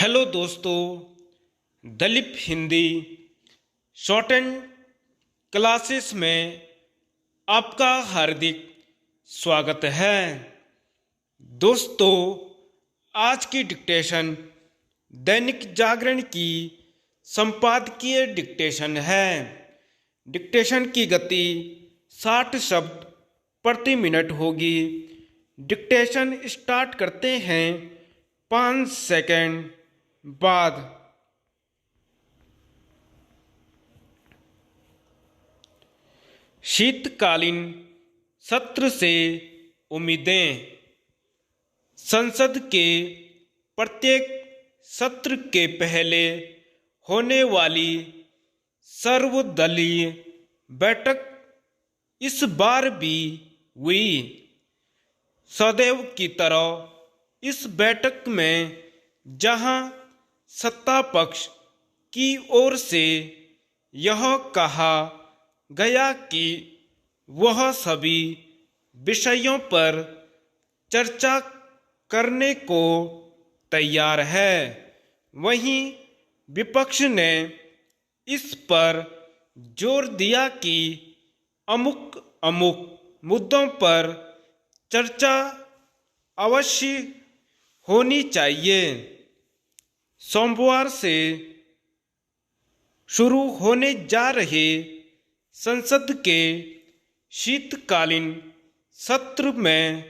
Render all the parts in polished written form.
Hello दोस्तों, Dalip Hindi short and classes में आपका हार्दिक स्वागत है। दोस्तों, आज की डिक्टेशन दैनिक जागरण की संपादकीय डिक्टेशन है। डिक्टेशन की गति 60 शब्द प्रति मिनट होगी। डिक्टेशन स्टार्ट करते हैं 5 सेकंड बाद। शीतकालीन सत्र से उम्मीदें। संसद के प्रत्येक सत्र के पहले होने वाली सर्वदलीय बैठक इस बार भी हुई। सदैव की तरह इस बैठक में जहां सत्ता पक्ष की ओर से यह कहा गया कि वह सभी विषयों पर चर्चा करने को तैयार है, वहीं विपक्ष ने इस पर जोर दिया कि अमुक अमुक मुद्दों पर चर्चा अवश्य होनी चाहिए। सोमवार से शुरू होने जा रहे संसद के शीतकालीन सत्र में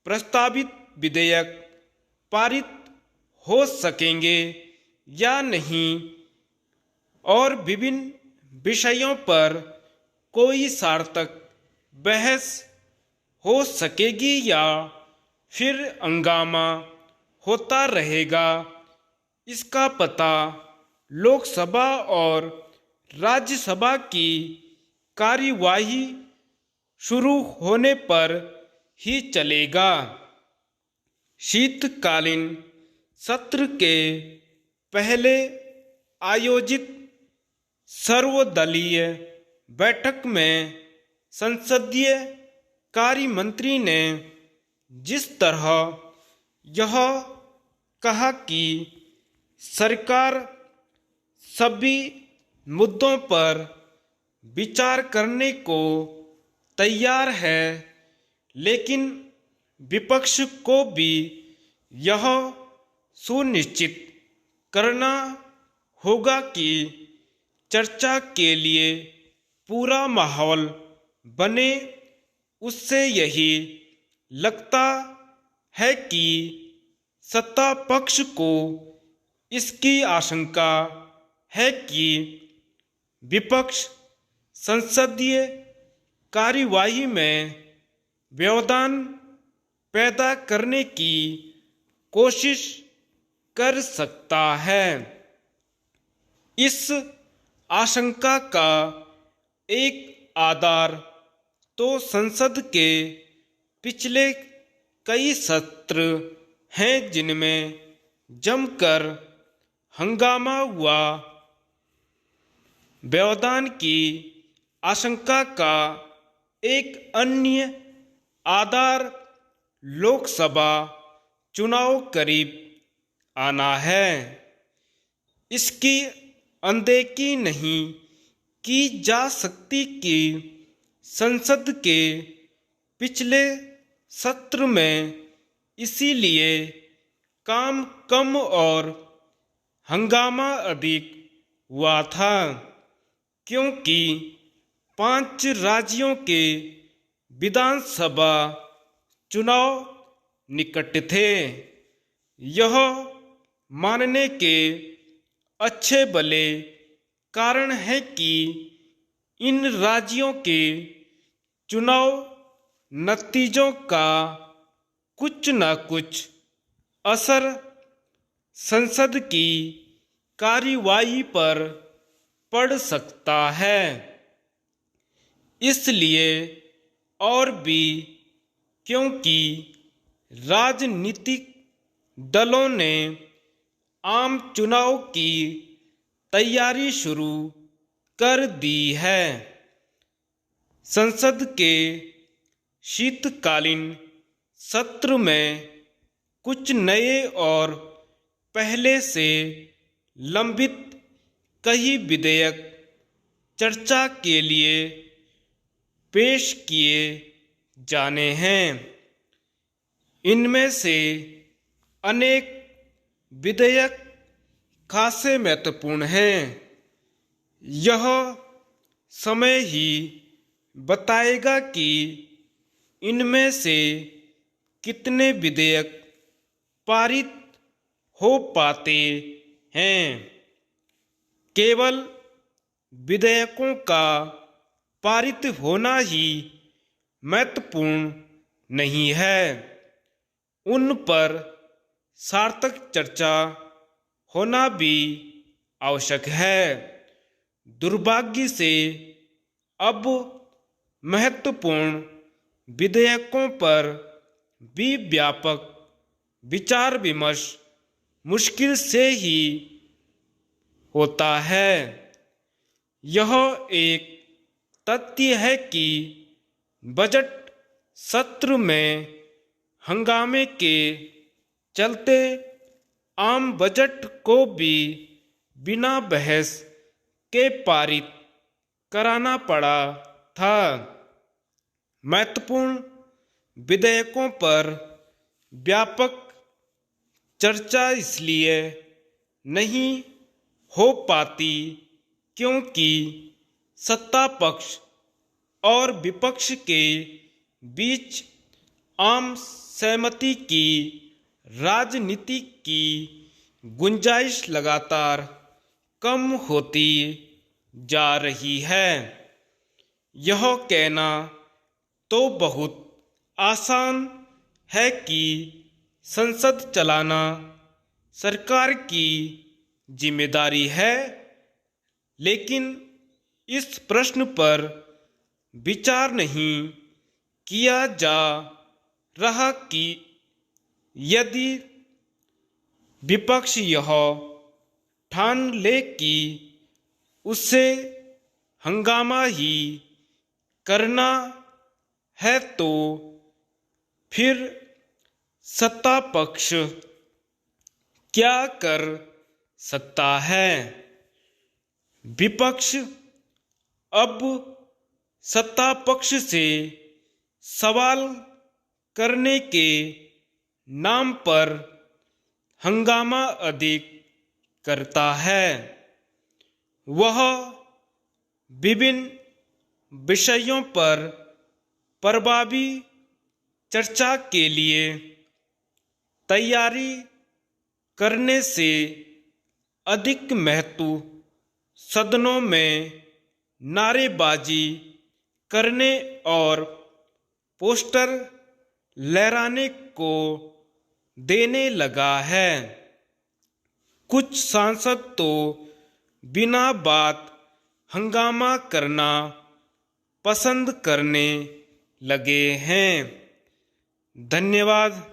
प्रस्तावित विधेयक पारित हो सकेंगे या नहीं और विभिन्न विषयों पर कोई सार्थक बहस हो सकेगी या फिर हंगामा होता रहेगा, इसका पता लोकसभा और राज्यसभा की कार्यवाही शुरू होने पर ही चलेगा। शीतकालीन सत्र के पहले आयोजित सर्वदलीय बैठक में संसदीय कार्य मंत्री ने जिस तरह यह कहा कि सरकार सभी मुद्दों पर विचार करने को तैयार है, लेकिन विपक्ष को भी यह सुनिश्चित करना होगा कि चर्चा के लिए पूरा माहौल बने। उससे यही लगता है कि सत्ता पक्ष को इसकी आशंका है कि विपक्ष संसदीय कार्यवाही में व्यवधान पैदा करने की कोशिश कर सकता है। इस आशंका का एक आधार तो संसद के पिछले कई सत्र हैं जिनमें जमकर हंगामा हुआ। व्यवधान की आशंका का एक अन्य आधार लोकसभा चुनाव करीब आना है। इसकी अनदेखी नहीं की जा सकती कि संसद के पिछले सत्र में इसीलिए काम कम और हंगामा अधिक हुआ था क्योंकि 5 राज्यों के विधानसभा चुनाव निकट थे। यह मानने के अच्छे भले कारण है कि इन राज्यों के चुनाव नतीजों का कुछ न कुछ असर संसद की कार्यवाही पर पड़ सकता है। इसलिए और भी क्योंकि राजनीतिक दलों ने आम चुनाव की तैयारी शुरू कर दी है। संसद के शीतकालीन सत्र में कुछ नए और पहले से लंबित कई विधेयक चर्चा के लिए पेश किए जाने हैं। इनमें से अनेक विधेयक खासे महत्वपूर्ण हैं। यह समय ही बताएगा कि इनमें से कितने विधेयक पारित हो पाते हैं। केवल विधेयकों का पारित होना ही महत्वपूर्ण नहीं है, उन पर सार्थक चर्चा होना भी आवश्यक है। दुर्भाग्य से अब महत्वपूर्ण विधेयकों पर भी व्यापक विचार विमर्श मुश्किल से ही होता है। यह एक तथ्य है कि बजट सत्र में हंगामे के चलते आम बजट को भी बिना बहस के पारित कराना पड़ा था। महत्वपूर्ण विधेयकों पर व्यापक चर्चा इसलिए नहीं हो पाती क्योंकि सत्ता पक्ष और विपक्ष के बीच आम सहमति की राजनीति की गुंजाइश लगातार कम होती जा रही है। यह कहना तो बहुत आसान है कि संसद चलाना सरकार की जिम्मेदारी है, लेकिन इस प्रश्न पर विचार नहीं किया जा रहा कि यदि विपक्ष यह ठान ले कि उसे हंगामा ही करना है तो फिर सत्ता पक्ष क्या कर सकता है। विपक्ष अब सत्ता पक्ष से सवाल करने के नाम पर हंगामा अधिक करता है। वह विभिन्न विषयों पर प्रभावी चर्चा के लिए तैयारी करने से अधिक महत्व सदनों में नारेबाजी करने और पोस्टर लहराने को देने लगा है। कुछ सांसद तो बिना बात हंगामा करना पसंद करने लगे हैं। धन्यवाद।